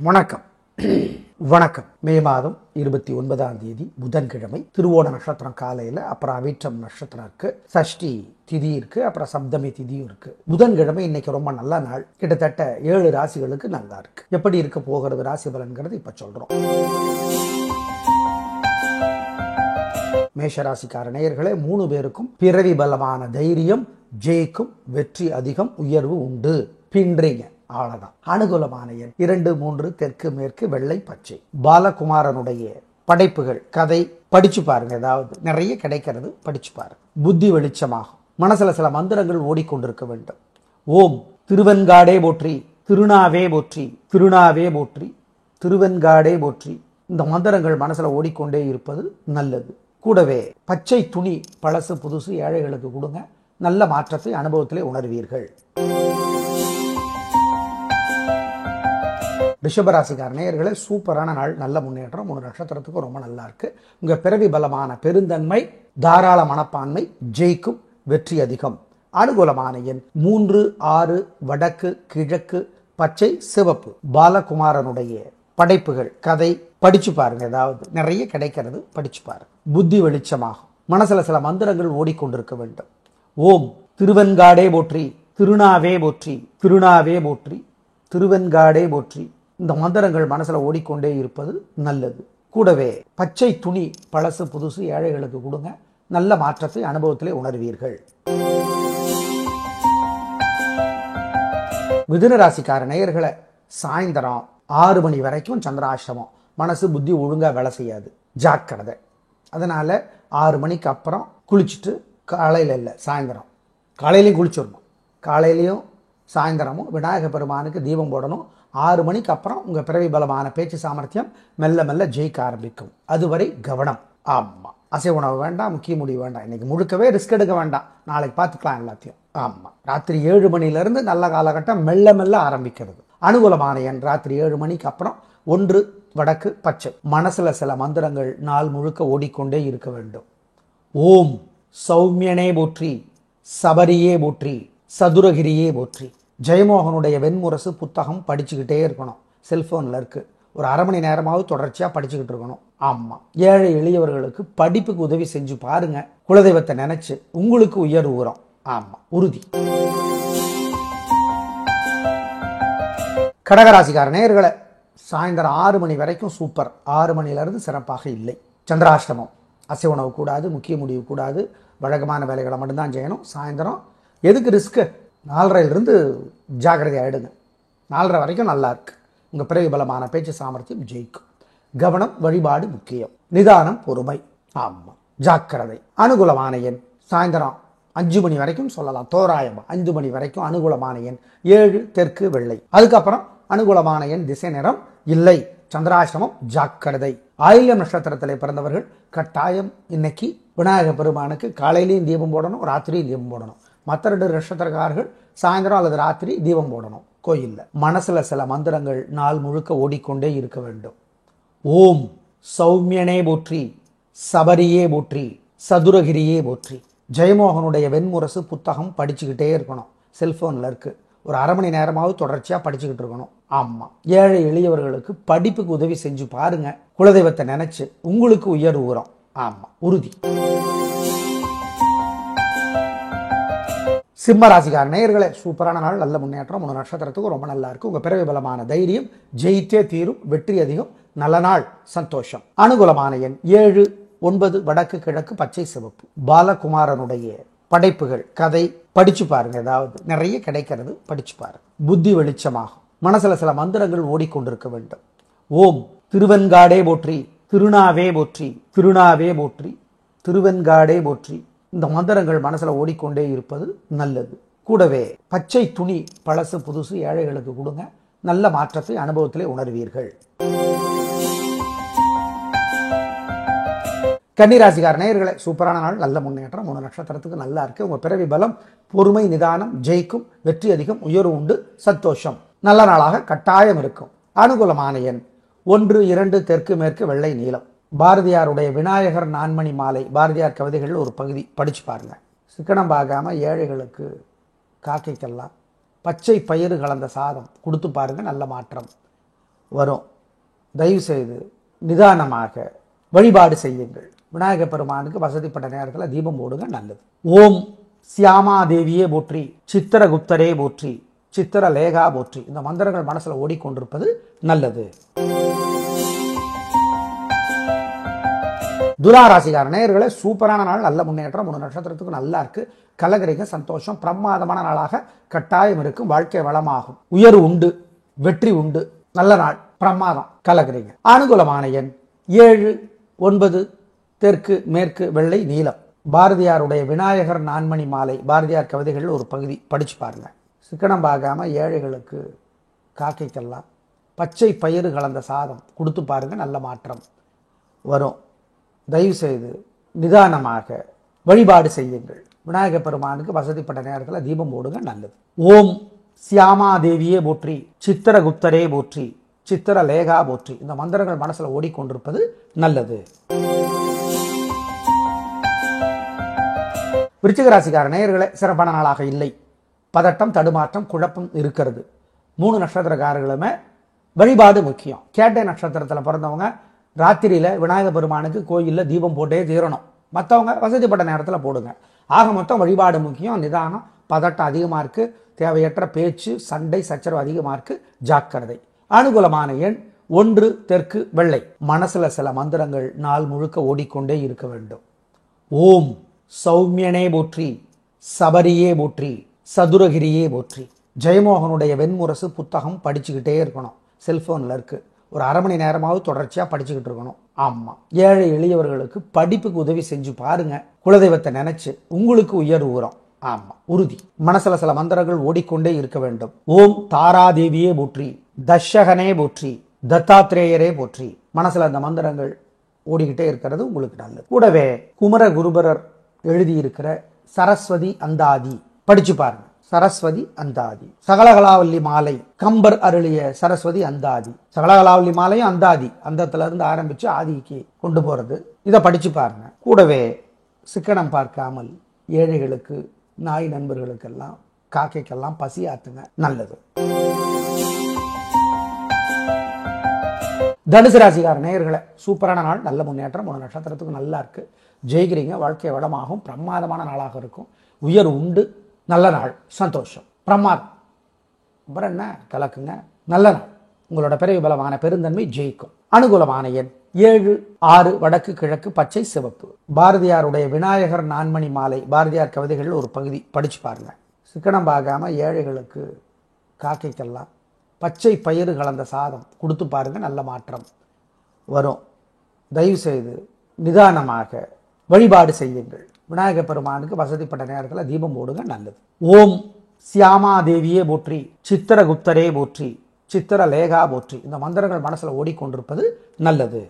வணக்கம். வணக்கம். மே மாதம் 29ஆம் தேதி புதன்கிழமை, திருவோண நட்சத்திரம் காலையில், அப்புறம் அவிட்டம் நட்சத்திரம் இருக்கு, சஷ்டி திதி இருக்கு, அப்புறம் சப்தமி திதியும் இருக்கு. புதன்கிழமை இன்னைக்கு ரொம்ப நல்ல நாள். கிட்டத்தட்ட 7 ராசிகளுக்கு நல்லா இருக்கு. எப்படி இருக்க போகிறது ராசி பலன்கிறது இப்ப சொல்றோம். மேஷராசிக்கார நேயர்களே, 3 பேருக்கும் பிறவி பலமான தைரியம், ஜெயிக்கும், வெற்றி அதிகம், உயர்வு உண்டு. பின்றீங்க அவ்வளவுதான். அனுகூலமான எண் 2, 3 தெற்கு மேற்கு வெள்ளை பச்சை. பாலகுமாரனுடைய படைப்புகள், கதை படிச்சு பாருங்க. ஏதாவது நிறைய கிடைக்கிறது, படிச்சு பாருங்க. புத்தி வெளிச்சமாகும். மனசுல சில மந்திரங்கள் ஓடிக்கொண்டிருக்க வேண்டும். ஓம் திருவெண்காடே போற்றி, திருநாவே போற்றி, திருநாவே போற்றி, திருவெண்காடே போற்றி. இந்த மந்திரங்கள் மனசுல ஓடிக்கொண்டே இருப்பது நல்லது. கூடவே பச்சை துணி, பழசு புதுசு ஏழைகளுக்கு கொடுங்க. நல்ல மாற்றத்தை அனுபவத்திலே உணர்வீர்கள். ரிஷபராசிக்கார நேயர்களே, சூப்பரான நாள், நல்ல முன்னேற்றம். 3 நட்சத்திரத்துக்கு ரொம்ப நல்லா இருக்கு. உங்க பிறவி பலமான பெருந்தன்மை, தாராள மனப்பான்மை, ஜெயிக்கும், வெற்றி அதிகம். அனுகூலமான எண் 3, 6 வடக்கு கிழக்கு பச்சை சிவப்பு. பாலகுமாரனுடைய படைப்புகள், கதை படிச்சு பாருங்க. ஏதாவது நிறைய கிடைக்கிறது, படிச்சு பாருங்க. புத்தி வெளிச்சமாகும். மனசுல சில மந்திரங்கள் ஓடிக்கொண்டிருக்க வேண்டும். ஓம் திருவெண்காடே போற்றி, திருநாவே போற்றி, திருநாவே போற்றி, திருவெண்காடே போற்றி. இந்த மந்திரங்கள் மனசுல ஓடிக்கொண்டே இருப்பது நல்லது. கூடவே பச்சை துணி, பழசு புதுசு ஏழைகளுக்கு கொடுங்க. நல்ல மாற்றத்தை அனுபவத்திலே உணர்வீர்கள். மிதுன ராசிக்கார நேயர்களை, சாயந்தரம் 6 மணி வரைக்கும் சந்திராஷ்டமம். மனசு புத்தி ஒழுங்கா வேலை செய்யாது, ஜாக்கிரதை. அதனால 6 மணிக்கு அப்புறம் குளிச்சுட்டு, காலையில் இல்லை சாயந்தரம், காலையிலையும் குளிச்சிடணும். காலையிலையும் சாயந்தரமும் விநாயக பெருமானுக்கு தீபம் போடணும். 6 மணிக்கு அப்புறம் உங்க பிறவி பலமான பேச்சு சாமர்த்தியம் மெல்ல மெல்ல ஜெயிக்க ஆரம்பிக்கும். அதுவரை கவனம். ஆமா, அசைவ உணவு வேண்டாம், முக்கிய முடிவு வேண்டாம். இன்னைக்கு முழுக்கவே ரிஸ்க் எடுக்க வேண்டாம், நாளைக்கு பார்த்துக்கலாம் எல்லாத்தையும். ஆமா, ராத்திரி 7 மணிலிருந்து நல்ல காலகட்டம் மெல்ல மெல்ல ஆரம்பிக்கிறது. அனுகூலமான எண் ராத்திரி 7 மணிக்கு அப்புறம் 1 வடக்கு பச்சை. மனசுல சில மந்திரங்கள் நாள் முழுக்க ஓடிக்கொண்டே இருக்க வேண்டும். ஓம் சௌமியனே போற்றி, சபரியே போற்றி, சதுரகிரியே போற்றி. ஜெயமோகனுடைய வெண்முரசு புத்தகம் படிச்சுக்கிட்டே இருக்கணும். செல்போன்ல இருக்கு. ஒரு அரை மணி நேரமாவது தொடர்ச்சியா படிச்சுக்கிட்டு இருக்கணும். ஆமா, ஏழை எளியவர்களுக்கு படிப்புக்கு உதவி செஞ்சு பாருங்க. குலதெய்வத்தை நினைச்சு உங்களுக்கு உயர்வு வரும். ஆமா, உறுதி. கடகராசிக்கார நேயர்களை, சாயந்தரம் 6 மணி வரைக்கும் சூப்பர். 6 மணிலிருந்து சிறப்பாக இல்லை. சந்திராஷ்டமம். அசைவ உணவு கூடாது, முக்கிய முடிவு கூடாது, வழக்கமான வேலைகளை மட்டும்தான் செய்யணும். சாயந்தரம் எதுக்கு ரிஸ்க்கு? 4:30 ஜாக்கிரதை ஆயிடுங்க. 4:30 வரைக்கும் நல்லா இருக்கு. உங்க பிறகு பலமான பேச்சு சாமர்த்தியம் ஜெயிக்கும். கவனம், வழிபாடு முக்கியம். நிதானம், பொறுமை. ஆமா, ஜாக்கிரதை. அனுகூலமான எண் சாயந்தரம் 5 மணி வரைக்கும் சொல்லலாம், தோராயமா 5 மணி வரைக்கும் அனுகூலமான எண் 7 தெற்கு வெள்ளை. அதுக்கப்புறம் அனுகூலமான எண் திசை நிறம் இல்லை. சந்திராசிரமம், ஜாக்கிரதை. ஆயில்யம் நட்சத்திரத்திலே பிறந்தவர்கள் கட்டாயம் இன்னைக்கு விநாயக பெருமானுக்கு காலையிலையும் தீபம் போடணும், ராத்திரியும் தீபம் போடணும். மற்ற 2 நட்சத்திரக்காரர்கள் சாயந்தரம் அல்லது ராத்திரி தீபம் போடணும் கோயில்ல. மனசுல சில மந்திரங்கள் நாள் முழுக்க ஓடிக்கொண்டே இருக்க வேண்டும். ஓம் சௌமியனே போற்றி, சபரியே போற்றி, சதுரகிரியே போற்றி. ஜெயமோகனுடைய வெண்முரசு புத்தகம் படிச்சுக்கிட்டே இருக்கணும். செல்போன்ல இருக்கு. ஒரு அரை மணி நேரமாவது தொடர்ச்சியா படிச்சுக்கிட்டு இருக்கணும். ஆமா, ஏழை எளியவர்களுக்கு படிப்புக்கு உதவி செஞ்சு பாருங்க. குலதெய்வத்தை நினைச்சு உங்களுக்கு உயர்வு வரும். ஆமா, உறுதி. சிம்ம ராசிக்கார நேயர்களே, சூப்பரான நாள், நல்ல முன்னேற்றம். 3 நட்சத்திரத்துக்கு ரொம்ப நல்லா இருக்கு. உங்க பிறவி பலமான தைரியம், ஜெயித்தே தீரும், வெற்றி அதிகம், நல்ல நாள், சந்தோஷம். அனுகூலமான எண் 7, 9 வடக்கு கிழக்கு பச்சை சிவப்பு. பாலகுமாரனுடைய படைப்புகள், கதை படிச்சு பாருங்க. ஏதாவது நிறைய கிடைக்கிறது, படிச்சு பாருங்க. புத்தி வெளிச்சமாகும். மனசுல சில மந்திரங்கள் ஓடிக்கொண்டிருக்க வேண்டும். ஓம் திருவெண்காடே போற்றி, திருநாவே போற்றி, திருநாவே போற்றி, திருவெண்காடே போற்றி. இந்த மந்திரங்கள் மனசுல ஓடிக்கொண்டே இருப்பது நல்லது. கூடவே பச்சை துணி, பழசு புதுசு ஏழைகளுக்கு கொடுங்க. நல்ல மாற்றத்தை அனுபவத்திலே உணர்வீர்கள். கன்னிராசிக்கார நேயர்களே, சூப்பரான நாள், நல்ல முன்னேற்றம். 3 நட்சத்திரத்துக்கு நல்லா இருக்கு. உங்க பிறவி பலம், பொறுமை, நிதானம், ஜெயிக்கும், வெற்றி அதிகம், உயர்வு உண்டு, சந்தோஷம். நல்ல நாளாக கட்டாயம் இருக்கும். அனுகூலமான எண் 1, 2 தெற்கு மேற்கு வெள்ளை நீலம். பாரதியாருடைய விநாயகர் நான்மணி மாலை, பாரதியார் கவிதைகள் ஒரு பகுதி படிச்சு பாருங்க. சிக்கனம் பார்க்காம ஏழைகளுக்கு, காக்கைக்கெல்லாம் பச்சை பயிறு கலந்த சாதம் கொடுத்து பாருங்க, நல்ல மாற்றம். வரும். தயவு செய்து நிதானமாக வழிபாடு செய்யுங்கள். விநாயகப் பெருமானுக்கு வசதிப்பட்ட நேரத்தில் தீபம் போடுங்க, நல்லது. ஓம் சியாமாதேவியே போற்றி, சித்திரகுப்தரே போற்றி, சித்திரலேகா போற்றி. இந்த மந்திரங்கள் மனசுல ஓடிக்கொண்டிருப்பது நல்லது. துலாராசிகார நேயர்களே, சூப்பரான நாள், நல்ல முன்னேற்றம். 3 நட்சத்திரத்துக்கு நல்லா இருக்கு. கலகரிக சந்தோஷம், பிரமாதமான நாளாக கட்டாயம் இருக்கும். வாழ்க்கை வளமாகும், உயர்வு உண்டு, வெற்றி உண்டு. நல்ல நாள், பிரமாதம், கலகரிக. அனுகூலமான எண் 7, 9, தெற்கு, மேற்கு, வெள்ளை, நீலம். பாரதியாருடைய விநாயகர் நான்மணி மாலை, பாரதியார் கவிதைகள் ஒரு பகுதி படிச்சு பாருங்க. சிக்கனம் பார்க்காம ஏழைகளுக்கு, காக்கைக்கெல்லாம் பச்சை பயிறு கலந்த சாதம் கொடுத்து பாருங்க, நல்ல மாற்றம் வரும். தயவு செய்து நிதானமாக வழிபாடு செய்யுங்கள். விநாயகப் பெருமானுக்கு வசதிப்பட்ட நேரத்தில் தீபம் போடுங்க, நல்லது. ஓம் சியாமாதேவியே போற்றி, சித்திரகுப்தரே போற்றி, சித்திரலேகா போற்றி. இந்த மந்திரங்கள் மனசுல ஓடிக்கொண்டிருப்பது நல்லது. விருச்சிக ராசிக்கார நேயர்களே, சிறப்பான நாளாக இல்லை. பதட்டம், தடுமாற்றம், குழப்பம் இருக்கிறது. 3 நட்சத்திரக்காரர்களுமே வழிபாடு முக்கியம். கேட்டை நட்சத்திரத்தில் பிறந்தவங்க ராத்திரியில விநாயகர் பெருமானுக்கு கோயிலில் தீபம் போட்டே தீரணும். மற்றவங்க வசதிப்பட்ட நேரத்தில் போடுங்க. ஆக மொத்தம் வழிபாடு முக்கியம். நிதானம், பதட்டம் அதிகமாக இருக்கு. தேவையற்ற பேச்சு, சண்டை, சச்சரவு அதிகமாக இருக்கு. ஜாக்கிரதை. அனுகூலமான எண் 1, தெற்கு, வெள்ளை. மனசுல சில மந்திரங்கள் நாள் முழுக்க ஓடிக்கொண்டே இருக்க வேண்டும். ஓம் சௌமியனே போற்றி, சபரியே போற்றி, சதுரகிரியே போற்றி. ஜெயமோகனுடைய வெண்முரசு புத்தகம் படிச்சுக்கிட்டே இருக்கணும். செல்போன்ல இருக்கு. ஒரு அரை மணி நேரமாவது தொடர்ச்சியா படிச்சுக்கிட்டு இருக்கணும். ஆமா, ஏழை எளியவர்களுக்கு படிப்புக்கு உதவி செஞ்சு பாருங்க. குலதெய்வத்தை நினைச்சு உங்களுக்கு உயர்வு வரும். ஆமா, உறுதி. மனசுல சில மந்திரங்கள் ஓடிக்கொண்டே இருக்க வேண்டும். ஓம் தாராதேவியே போற்றி, தஷகனே போற்றி, தத்தாத்ரேயரே போற்றி. மனசுல அந்த மந்திரங்கள் ஓடிக்கிட்டே இருக்கிறது உங்களுக்கு நல்லது. கூடவே குமர குருபரர் எழுதியிருக்கிற சரஸ்வதி அந்தாதி படிச்சு பாருங்க. சரஸ்வதி அந்தாதி, சகலகலாவல்லி மாலை, கம்பர் அருளிய சரஸ்வதி அந்தாதி. சகலகலாவல்லி மாலையும் அந்தாதி, அந்தத்துல இருந்து ஆரம்பிச்சு ஆதிக்கு கொண்டு போறது. இதை படிச்சு பாருங்க. கூடவே சிக்கனம் பார்க்காமல் ஏழைகளுக்கு, நாய் நண்பர்களுக்கெல்லாம், காக்கைக்கெல்லாம் பசி ஆத்துங்க, நல்லது. தனுசு ராசிக்கார நேயர்களே, சூப்பரான நாள், நல்ல முன்னேற்றம். 3 நட்சத்திரத்துக்கு நல்லா இருக்கு. ஜெயிக்கிறீங்க. வாழ்க்கை வளமாகும். பிரமாதமான நாளாக இருக்கும். உயர்வு உண்டு. நல்ல நாள், சந்தோஷம், பிரமாதம். அப்புறம் என்ன, கலக்குங்க. நல்ல நாள். உங்களோட பிறவி பலமான பெருந்தன்மை ஜெயிக்கும். அனுகூலமான எண் 7, 6, வடக்கு, கிழக்கு, பச்சை, சிவப்பு. பாரதியாருடைய விநாயகர் நான்மணி மாலை, பாரதியார் கவிதைகள் ஒரு பகுதி படிச்சு பாருங்க. சிக்கனம் பார்க்காம ஏழைகளுக்கு, காக்கைக்கெல்லாம் பச்சை பயிறு கலந்த சாதம் கொடுத்து பாருங்க, நல்ல மாற்றம் வரும். தயவு செய்து நிதானமாக வழிபாடு செய்யுங்கள். விநாயகப் பெருமானுக்கு வசதிப்பட்ட நேரத்தில் தீபம் போடுங்க, நல்லது. ஓம் சியாமாதேவியே போற்றி, சித்திரகுப்தரே போற்றி, சித்திரலேகா போற்றி. இந்த மந்திரங்கள் மனசுல ஓடிக்கொண்டிருப்பது நல்லது.